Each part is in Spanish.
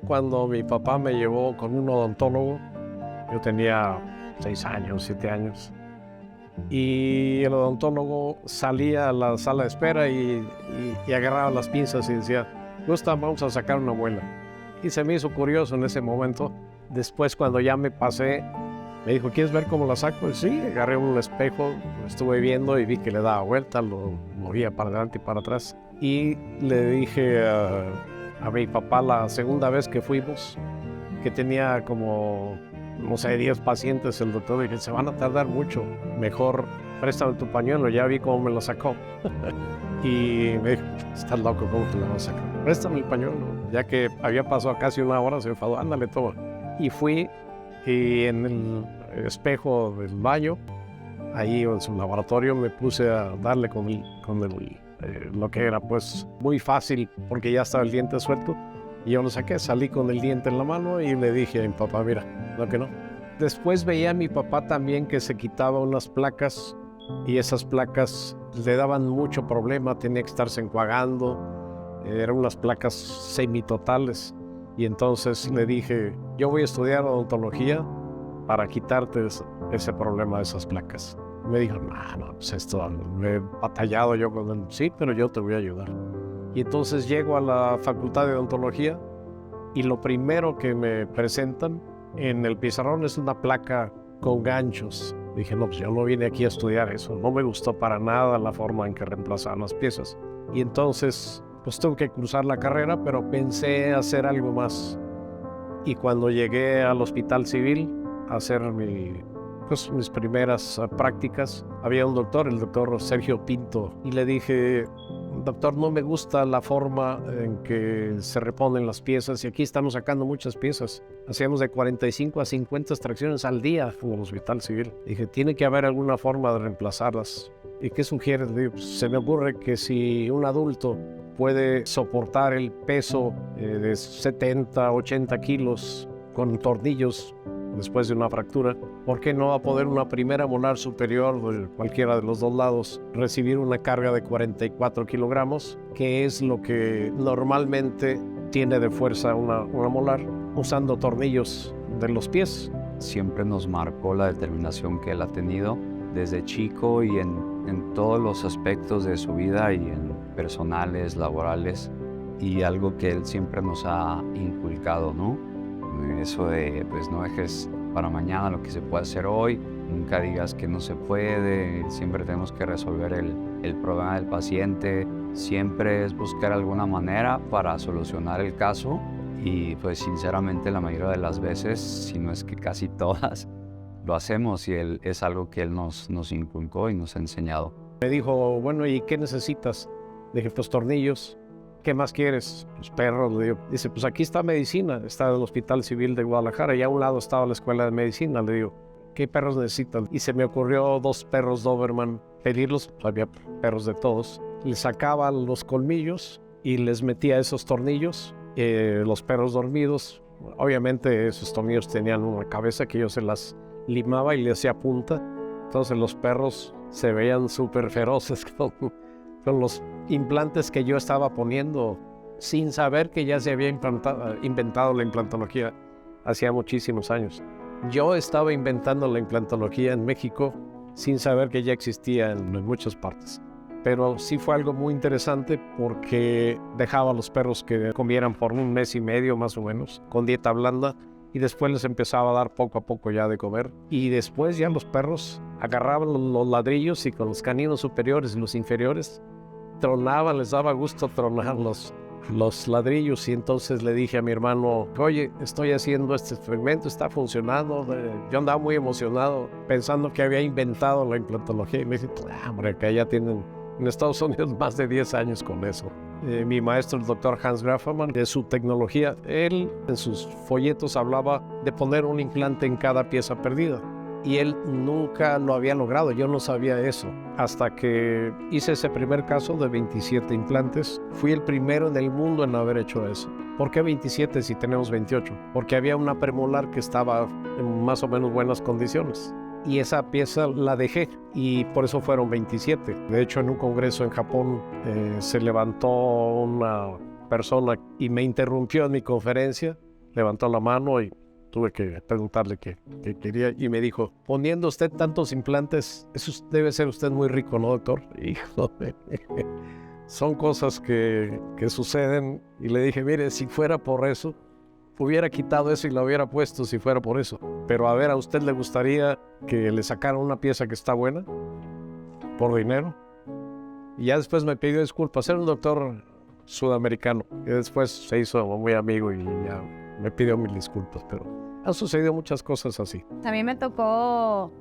cuando mi papá me llevó con un odontólogo. Yo tenía 6 años, 7 años. Y el odontólogo salía a la sala de espera y agarraba las pinzas y decía: Gustav, vamos a sacar una muela. Y se me hizo curioso en ese momento. Después, cuando ya me pasé, me dijo: ¿quieres ver cómo la saco? Y sí, agarré un espejo, lo estuve viendo y vi que le daba vuelta, lo movía para adelante y para atrás. Y le dije a mi papá la segunda vez que fuimos, que tenía como, no sé, 10 pacientes, el doctor dije: se van a tardar mucho, mejor préstame tu pañuelo, ya vi cómo me lo sacó. Y me dijo: estás loco, ¿cómo te lo vas a sacar? Préstame el pañuelo. Ya que había pasado casi una hora, se enfadó: ándale, toma. Y fui, y en el espejo del baño, ahí en su laboratorio, me puse a darle con lo que era pues muy fácil, porque ya estaba el diente suelto. Y yo lo saqué, salí con el diente en la mano y le dije a mi papá: mira, no que no. Después veía a mi papá también que se quitaba unas placas, y esas placas le daban mucho problema, tenía que estarse enjuagando, eran unas placas semitotales. Y entonces le dije: yo voy a estudiar odontología para quitarte ese problema de esas placas. Y me dijo: no, pues esto me he batallado yo con él. Sí, pero yo te voy a ayudar. Y entonces llego a la facultad de odontología y lo primero que me presentan en el pizarrón es una placa con ganchos. Dije: no, pues yo no vine aquí a estudiar eso. No me gustó para nada la forma en que reemplazaban las piezas. Y entonces, pues tuve que cruzar la carrera, pero pensé hacer algo más. Y cuando llegué al Hospital Civil a hacer mis primeras prácticas, había un doctor, el doctor Sergio Pinto, y le dije: doctor, no me gusta la forma en que se reponen las piezas, y aquí estamos sacando muchas piezas. Hacíamos de 45 a 50 extracciones al día en el Hospital Civil. Dije: tiene que haber alguna forma de reemplazarlas. ¿Y qué sugieres? Se me ocurre que si un adulto puede soportar el peso de 70, 80 kilos con tornillos después de una fractura, ¿por qué no va a poder una primera molar superior de cualquiera de los dos lados recibir una carga de 44 kilogramos, que es lo que normalmente tiene de fuerza una molar, usando tornillos de los pies? Siempre nos marcó la determinación que él ha tenido desde chico y en todos los aspectos de su vida, y en personales, laborales, y algo que él siempre nos ha inculcado, ¿no? Eso de, pues, no dejes para mañana lo que se puede hacer hoy, nunca digas que no se puede, siempre tenemos que resolver el problema del paciente, siempre es buscar alguna manera para solucionar el caso. Y pues sinceramente la mayoría de las veces, si no es que casi todas, lo hacemos, y es algo que él nos inculcó y nos ha enseñado. Me dijo: bueno, ¿y qué necesitas? Dije: pues tornillos. ¿Qué más quieres? Los perros. Le digo. Dice: pues aquí está medicina, está el Hospital Civil de Guadalajara, y a un lado estaba la escuela de medicina. Le digo: ¿qué perros necesitan? Y se me ocurrió 2 perros Doberman pedirlos, pues había perros de todos. Les sacaba los colmillos y les metía esos tornillos. Los perros dormidos, obviamente esos tornillos tenían una cabeza que yo se las limaba y le hacía punta. Entonces los perros se veían súper feroces con los implantes que yo estaba poniendo, sin saber que ya se había inventado la implantología hacía muchísimos años. Yo estaba inventando la implantología en México sin saber que ya existía en muchas partes. Pero sí fue algo muy interesante, porque dejaba a los perros que comieran por 1 mes y medio más o menos, con dieta blanda, y después les empezaba a dar poco a poco ya de comer. Y después ya los perros agarraban los ladrillos y con los caninos superiores y los inferiores tronaban, les daba gusto tronar los ladrillos. Y entonces le dije a mi hermano: oye, estoy haciendo este experimento, está funcionando. Yo andaba muy emocionado pensando que había inventado la implantología, y me dice: hombre, acá ya tienen en Estados Unidos más de 10 años con eso. Mi maestro, el doctor Hans Grafferman, de su tecnología, él en sus folletos hablaba de poner un implante en cada pieza perdida, y él nunca lo había logrado. Yo no sabía eso hasta que hice ese primer caso de 27 implantes. Fui el primero en el mundo en haber hecho eso. ¿Por qué 27 si tenemos 28? Porque había una premolar que estaba en más o menos buenas condiciones, y esa pieza la dejé, y por eso fueron 27. De hecho, en un congreso en Japón se levantó una persona y me interrumpió en mi conferencia levantó la mano y tuve que preguntarle qué quería y me dijo, poniendo usted tantos implantes, eso debe ser usted muy rico, ¿no, doctor? Hijo, son cosas que suceden. Y le dije, mire, si fuera por eso, hubiera quitado eso y lo hubiera puesto si fuera por eso. Pero a ver, ¿a usted le gustaría que le sacaran una pieza que está buena por dinero? Y ya después me pidió disculpas. Era un doctor sudamericano y después se hizo muy amigo y ya me pidió mil disculpas. Pero han sucedido muchas cosas así. También me tocó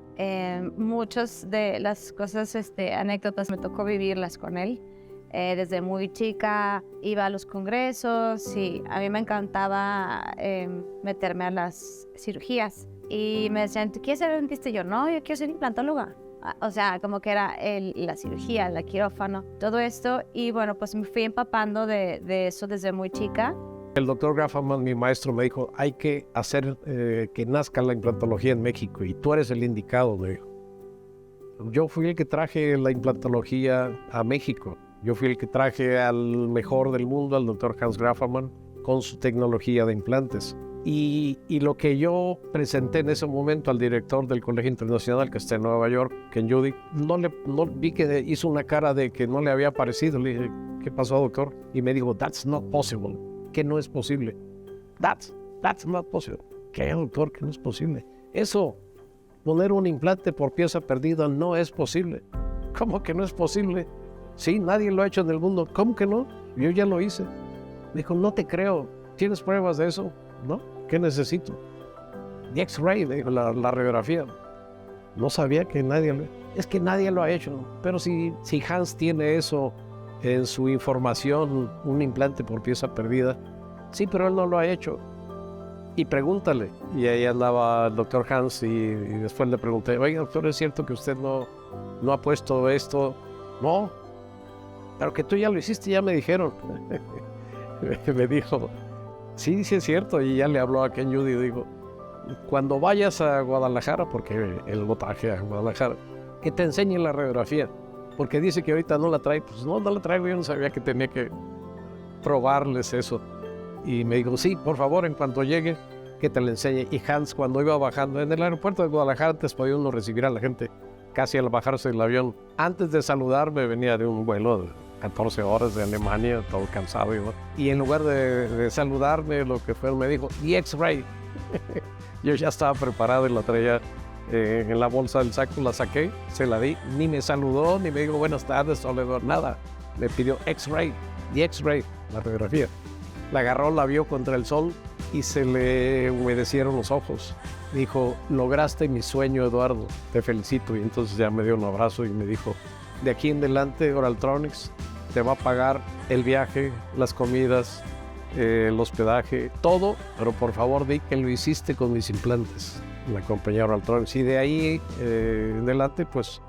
muchas de las cosas, anécdotas, me tocó vivirlas con él. Desde muy chica iba a los congresos y a mí me encantaba meterme a las cirugías. Y me decían, ¿tú quieres ser dentista? Y yo, no, yo quiero ser implantóloga. O sea, como que era la cirugía, el quirófano, todo esto. Y bueno, pues me fui empapando de eso desde muy chica. El doctor Grafferman, mi maestro, me dijo, hay que hacer que nazca la implantología en México y tú eres el indicado, me dijo. Yo fui el que traje la implantología a México. Yo fui el que traje al mejor del mundo, al doctor Hans Grafferman, con su tecnología de implantes. Y lo que yo presenté en ese momento al director del Colegio Internacional que está en Nueva York, Ken Judy, no vi que hizo una cara de que no le había parecido. Le dije, ¿qué pasó, doctor? Y me dijo, that's not possible, que no es posible. That's not possible. ¿Qué, doctor? Que no es posible. Eso, poner un implante por pieza perdida no es posible. ¿Cómo que no es posible? Sí, nadie lo ha hecho en el mundo. ¿Cómo que no? Yo ya lo hice. Me dijo, no te creo. ¿Tienes pruebas de eso? ¿No? ¿Qué necesito? The X-ray, me dijo, la radiografía. No sabía que es que nadie lo ha hecho. Pero si Hans tiene eso en su información, un implante por pieza perdida, sí, pero él no lo ha hecho. Y pregúntale. Y ahí andaba el doctor Hans y después le pregunté, oiga, doctor, ¿es cierto que usted no ha puesto esto? No, pero que tú ya lo hiciste, ya me dijeron. Me dijo, sí, sí es cierto. Y ya le habló a Ken Judy y dijo, cuando vayas a Guadalajara, porque él botaje a Guadalajara, que te enseñe la radiografía, porque dice que ahorita no la trae. Pues no la traigo, yo no sabía que tenía que probarles eso. Y me dijo, sí, por favor, en cuanto llegue, que te la enseñe. Y Hans, cuando iba bajando en el aeropuerto de Guadalajara, antes podía uno recibir a la gente casi al bajarse del avión. Antes de saludarme, venía de un vuelo de 14 horas de Alemania, todo cansado. Y en lugar de saludarme, lo que fue, me dijo, The X-ray. Yo ya estaba preparado y la traía en la bolsa del saco, la saqué, se la di, ni me saludó, ni me dijo buenas tardes, Oliver, nada. Me pidió X-ray, The X-ray, la radiografía. La agarró, la vio contra el sol y se le humedecieron los ojos. Dijo, lograste mi sueño, Eduardo, te felicito. Y entonces ya me dio un abrazo y me dijo, de aquí en adelante Oraltronics te va a pagar el viaje, las comidas, el hospedaje, todo, pero por favor di que lo hiciste con mis implantes, la compañía Oraltronics. Y de ahí en adelante, pues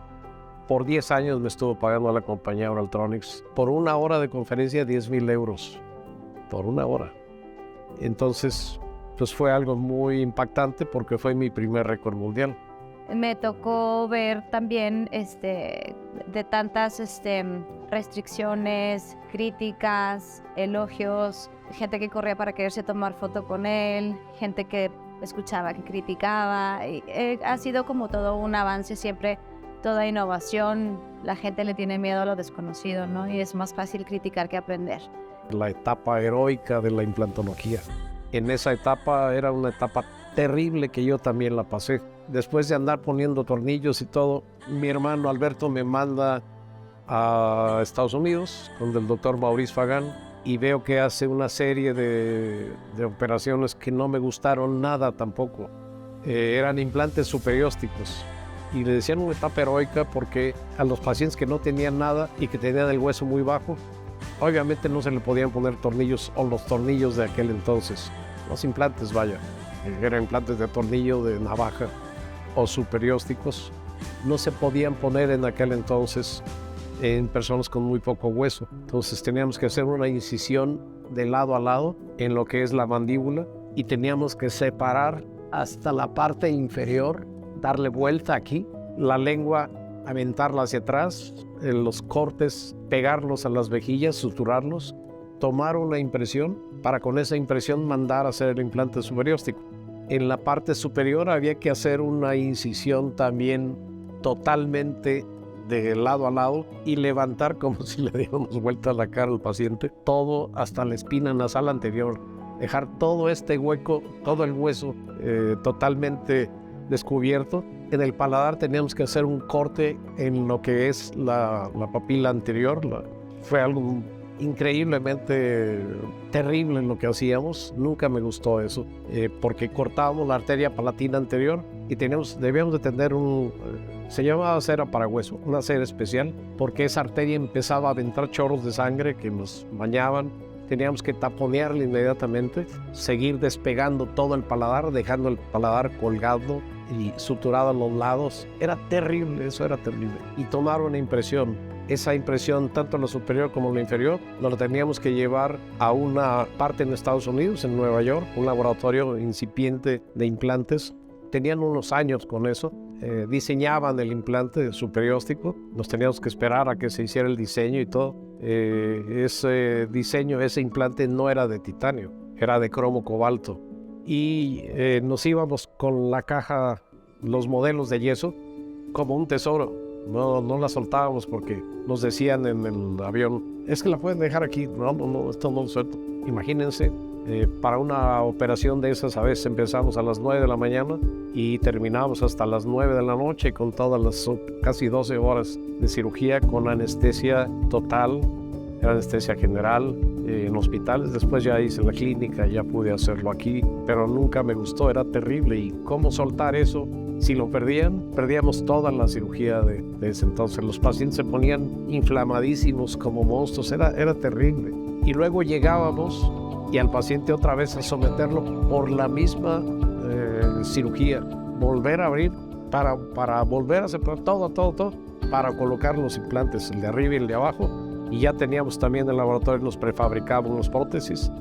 por 10 años me estuvo pagando a la compañía Oraltronics por una hora de conferencia, 10,000 euros por una hora. Entonces, pues fue algo muy impactante porque fue mi primer récord mundial. Me tocó ver también de tantas restricciones, críticas, elogios, gente que corría para quererse tomar foto con él, gente que escuchaba, que criticaba. Ha sido como todo un avance siempre, toda innovación. La gente le tiene miedo a lo desconocido, ¿no? Y es más fácil criticar que aprender. La etapa heroica de la implantología. En esa etapa era una etapa terrible que yo también la pasé. Después de andar poniendo tornillos y todo, mi hermano Alberto me manda a Estados Unidos con el doctor Maurice Fagan y veo que hace una serie de operaciones que no me gustaron nada tampoco. Eran implantes superiósticos y le decían una etapa heroica porque a los pacientes que no tenían nada y que tenían el hueso muy bajo, obviamente no se le podían poner tornillos o los tornillos de aquel entonces. Los implantes, vaya, eran implantes de tornillo, de navaja o superiósticos. No se podían poner en aquel entonces en personas con muy poco hueso. Entonces teníamos que hacer una incisión de lado a lado en lo que es la mandíbula y teníamos que separar hasta la parte inferior, darle vuelta aquí, la lengua, aventarla hacia atrás, los cortes, pegarlos a las mejillas, suturarlos tomar una impresión para con esa impresión mandar a hacer el implante suberióstico. En la parte superior había que hacer una incisión también totalmente de lado a lado y levantar como si le diéramos vuelta a la cara al paciente, todo hasta la espina nasal anterior, dejar todo este hueco, todo el hueso totalmente descubierto. En el paladar teníamos que hacer un corte en lo que es la papila anterior. Fue algo increíblemente terrible en lo que hacíamos. Nunca me gustó eso, porque cortábamos la arteria palatina anterior y debíamos de tener se llamaba cera para hueso, una cera especial, porque esa arteria empezaba a aventar chorros de sangre que nos bañaban. Teníamos que taponearla inmediatamente, seguir despegando todo el paladar, dejando el paladar colgado y suturado a los lados. Era terrible, eso era terrible. Y tomar una impresión. Esa impresión, tanto en la superior como en la inferior, nos la teníamos que llevar a una parte en Estados Unidos, en Nueva York, un laboratorio incipiente de implantes. Tenían unos años con eso. Diseñaban el implante superióstico. Nos teníamos que esperar a que se hiciera el diseño y todo. Ese diseño, ese implante no era de titanio, era de cromo cobalto. Y nos íbamos con la caja, los modelos de yeso, como un tesoro. No la soltábamos porque nos decían en el avión, es que la pueden dejar aquí. No, esto no lo suelto. Imagínense, para una operación de esas a veces empezamos a las 9 de la mañana y terminamos hasta las 9 de la noche con todas las casi 12 horas de cirugía con anestesia total, era anestesia general en hospitales. Después ya hice la clínica, ya pude hacerlo aquí, pero nunca me gustó, era terrible. ¿Y cómo soltar eso? Si lo perdíamos toda la cirugía de ese entonces. Los pacientes se ponían inflamadísimos como monstruos, era terrible. Y luego llegábamos y al paciente otra vez a someterlo por la misma cirugía, volver a abrir para volver a separar todo, para colocar los implantes, el de arriba y el de abajo. Y ya teníamos también en el laboratorio, nos prefabricaban los prótesis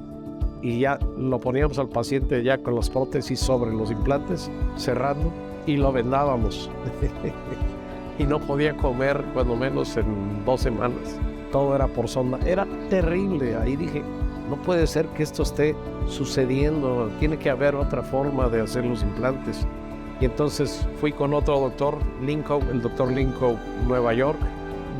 y ya lo poníamos al paciente ya con las prótesis sobre los implantes, cerrando, y lo vendábamos. Y no podía comer cuando menos en 2 semanas. Todo era por sonda. Era terrible. Ahí dije, no puede ser que esto esté sucediendo. Tiene que haber otra forma de hacer los implantes. Y entonces fui con otro doctor, el doctor Linkow, Nueva York.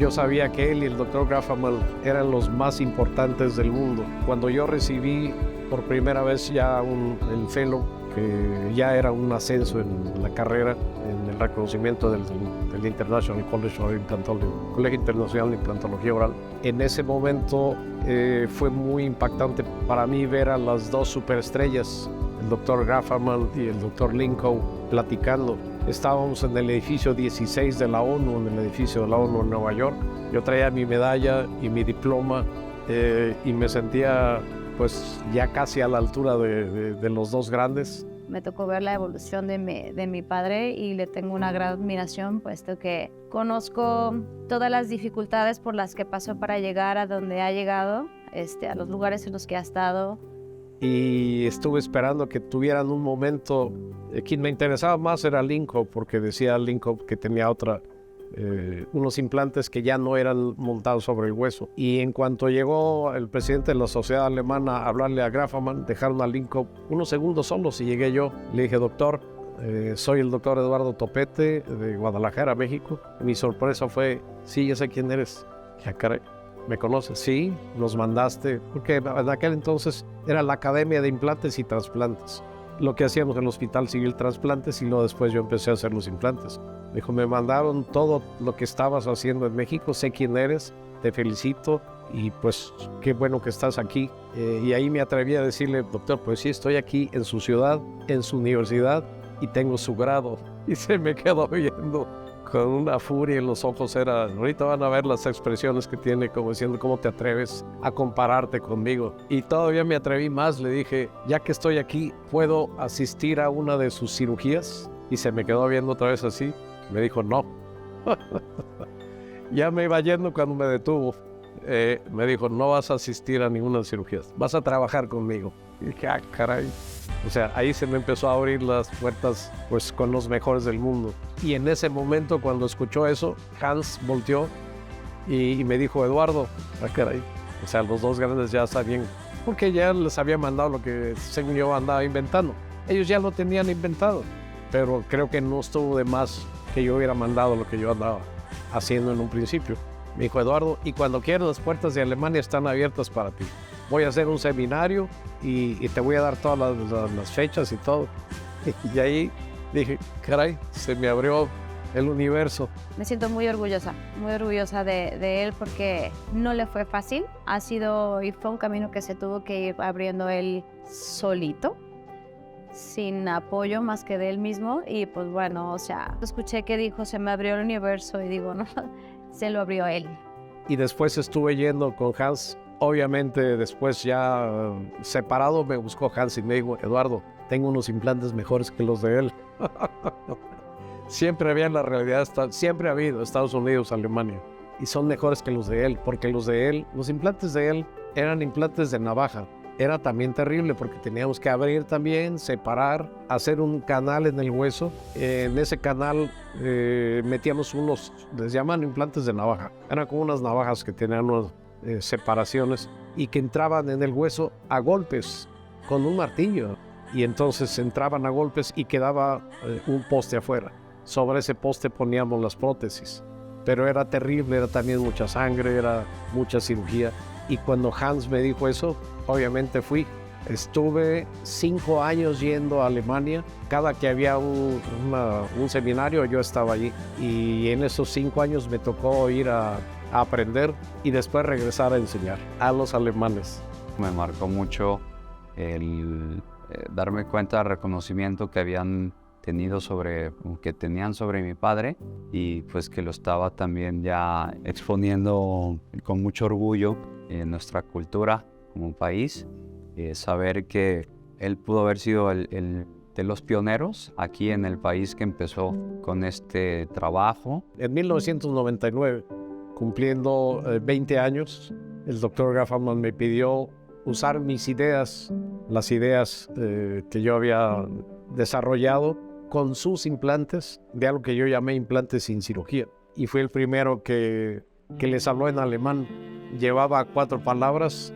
Yo sabía que él y el doctor Graffaman eran los más importantes del mundo. Cuando yo recibí por primera vez ya el fellow, que ya era un ascenso en la carrera, en el reconocimiento del International College of Implantology, Colegio Internacional de Implantología Oral. En ese momento fue muy impactante para mí ver a las 2 superestrellas, el doctor Graffaman y el doctor Linkow, platicando. Estábamos en el edificio 16 de la ONU, en el edificio de la ONU en Nueva York. Yo traía mi medalla y mi diploma y me sentía pues ya casi a la altura de los 2 grandes. Me tocó ver la evolución de mi padre y le tengo una gran admiración, puesto que conozco todas las dificultades por las que pasó para llegar a donde ha llegado, a los lugares en los que ha estado. Y estuve esperando que tuvieran un momento. Quien me interesaba más era Linkow, porque decía Linkow que tenía unos implantes que ya no eran montados sobre el hueso. Y en cuanto llegó el presidente de la sociedad alemana a hablarle a Graffaman, dejaron a Linkow unos segundos solos y llegué yo. Le dije, doctor, soy el doctor Eduardo Topete de Guadalajara, México. Mi sorpresa fue, sí, ya sé quién eres. Ya, caray, ¿me conoces? Sí, nos mandaste, porque en aquel entonces era la Academia de Implantes y Trasplantes. Lo que hacíamos en el Hospital Civil, trasplantes, y luego después yo empecé a hacer los implantes. Me dijo, me mandaron todo lo que estabas haciendo en México, sé quién eres, te felicito y pues qué bueno que estás aquí. Y ahí me atreví a decirle, doctor, pues sí, estoy aquí en su ciudad, en su universidad y tengo su grado. Y se me quedó viendo con una furia en los ojos. Ahorita van a ver las expresiones que tiene, como diciendo, ¿cómo te atreves a compararte conmigo? Y todavía me atreví más, le dije, ya que estoy aquí, ¿puedo asistir a una de sus cirugías? Y se me quedó viendo otra vez así. Me dijo, no. Ya me iba yendo cuando me detuvo. Me dijo, no vas a asistir a ninguna cirugía, vas a trabajar conmigo. Y dije, ah, caray. O sea, ahí se me empezó a abrir las puertas pues con los mejores del mundo. Y en ese momento, cuando escuchó eso, Hans volteó y me dijo, Eduardo, ah, caray. O sea, los dos grandes ya sabían, porque ya les había mandado lo que según yo andaba inventando. Ellos ya lo tenían inventado, pero creo que no estuvo de más que yo hubiera mandado lo que yo andaba haciendo en un principio. Me dijo: Eduardo, y cuando quieras, las puertas de Alemania están abiertas para ti. Voy a hacer un seminario y te voy a dar todas las fechas y todo. Y ahí dije: caray, se me abrió el universo. Me siento muy orgullosa de él porque no le fue fácil. Ha sido y fue un camino que se tuvo que ir abriendo él solito, sin apoyo más que de él mismo. Y pues bueno, o sea, escuché que dijo: se me abrió el universo, y digo, no, se lo abrió él. Y después estuve yendo con Hans. Obviamente después ya separado me buscó Hans y me dijo: Eduardo, tengo unos implantes mejores que los de él. Siempre había en la realidad, siempre ha habido Estados Unidos, Alemania, y son mejores que los de él, porque los implantes de él eran implantes de navaja. Era también terrible porque teníamos que abrir también, separar, hacer un canal en el hueso. En ese canal metíamos unos, les llaman implantes de navaja. Eran como unas navajas que tenían unas separaciones y que entraban en el hueso a golpes con un martillo. Y entonces entraban a golpes y quedaba un poste afuera. Sobre ese poste poníamos las prótesis. Pero era terrible, era también mucha sangre, era mucha cirugía. Y cuando Hans me dijo eso, obviamente fui. Estuve 5 años yendo a Alemania. Cada que había un seminario, yo estaba allí. Y en esos 5 años me tocó ir a aprender y después regresar a enseñar a los alemanes. Me marcó mucho el darme cuenta del reconocimiento que habían tenido que tenían sobre mi padre, y pues que lo estaba también ya exponiendo con mucho orgullo en nuestra cultura como país. Saber que él pudo haber sido el de los pioneros aquí en el país que empezó con este trabajo. En 1999, cumpliendo 20 años, el doctor Grafman me pidió usar mis ideas, las ideas que yo había desarrollado con sus implantes, de algo que yo llamé implantes sin cirugía. Y fue el primero que les habló en alemán. Llevaba 4 palabras.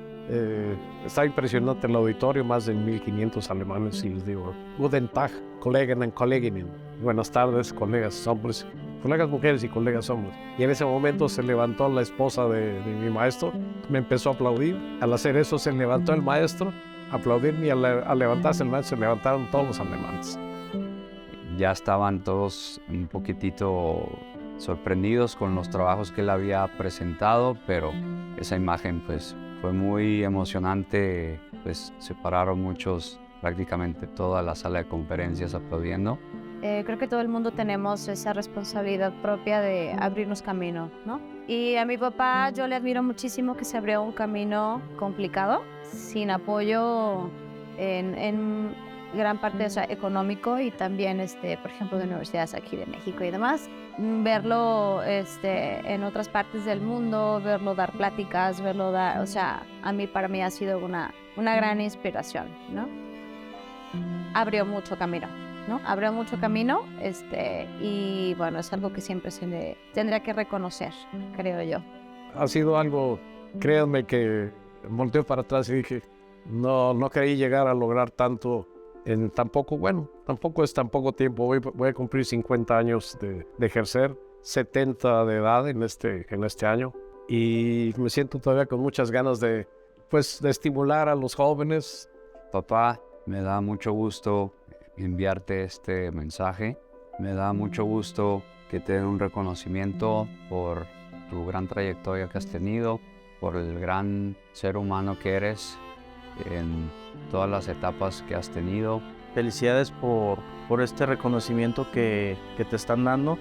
Estaba impresionante el auditorio, más de 1500 alemanes, y les digo: Guten Tag, Kollegen und Kolleginnen. Buenas tardes, colegas hombres, colegas mujeres y colegas hombres. Y en ese momento se levantó la esposa de mi maestro, me empezó a aplaudir. Al hacer eso se levantó el maestro a aplaudirme, y al levantarse el maestro se levantaron todos los alemanes. Ya estaban todos un poquitito sorprendidos con los trabajos que él había presentado, pero esa imagen pues fue muy emocionante. Pues se pararon muchos, prácticamente toda la sala de conferencias aplaudiendo. Creo que todo el mundo tenemos esa responsabilidad propia de abrirnos camino, ¿no? Y a mi papá yo le admiro muchísimo, que se abrió un camino complicado, sin apoyo en gran parte, o sea, económico, y también, por ejemplo, de universidades aquí de México y demás. Verlo en otras partes del mundo, verlo dar pláticas, o sea, para mí ha sido una gran inspiración, ¿no? Abrió mucho camino, ¿no? Abrió mucho camino, y bueno, es algo que siempre se le tendría que reconocer, creo yo. Ha sido algo, créanme, que volteo para atrás y dije: no creí llegar a lograr tanto en tampoco es tan poco tiempo. Voy a cumplir 50 años de ejercer, 70 de edad en este año, y me siento todavía con muchas ganas de estimular a los jóvenes. Papá, me da mucho gusto enviarte este mensaje. Me da mucho gusto que te den un reconocimiento por tu gran trayectoria que has tenido, por el gran ser humano que eres en todas las etapas que has tenido. Felicidades por este reconocimiento que te están dando,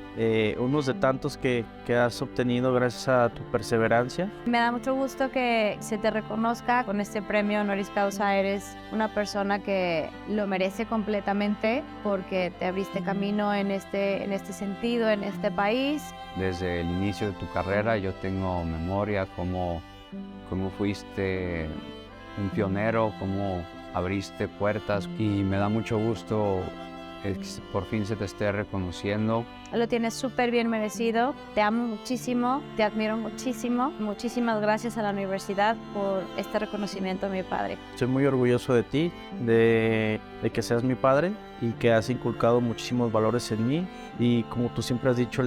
unos de tantos que has obtenido gracias a tu perseverancia. Me da mucho gusto que se te reconozca con este premio honoris causa. Eres una persona que lo merece completamente, porque te abriste camino en este sentido, en este país. Desde el inicio de tu carrera yo tengo memoria cómo fuiste un pionero, cómo abriste puertas, y me da mucho gusto por fin se te esté reconociendo. Lo tienes súper bien merecido. Te amo muchísimo, te admiro muchísimo. Muchísimas gracias a la universidad por este reconocimiento, mi padre. Estoy muy orgulloso de ti, de que seas mi padre y que has inculcado muchísimos valores en mí. Y como tú siempre has dicho,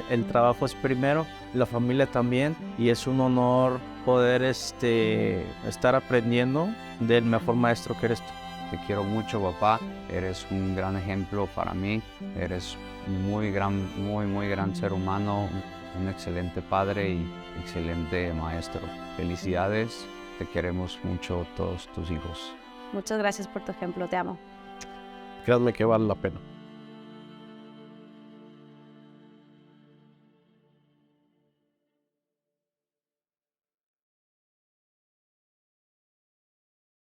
el trabajo es primero, la familia también. Y es un honor poder estar aprendiendo del mejor maestro que eres tú. Te quiero mucho, papá. Eres un gran ejemplo para mí. Eres muy gran ser humano, un excelente padre y excelente maestro. Felicidades. Te queremos mucho todos tus hijos. Muchas gracias por tu ejemplo, te amo. Créanme que vale la pena.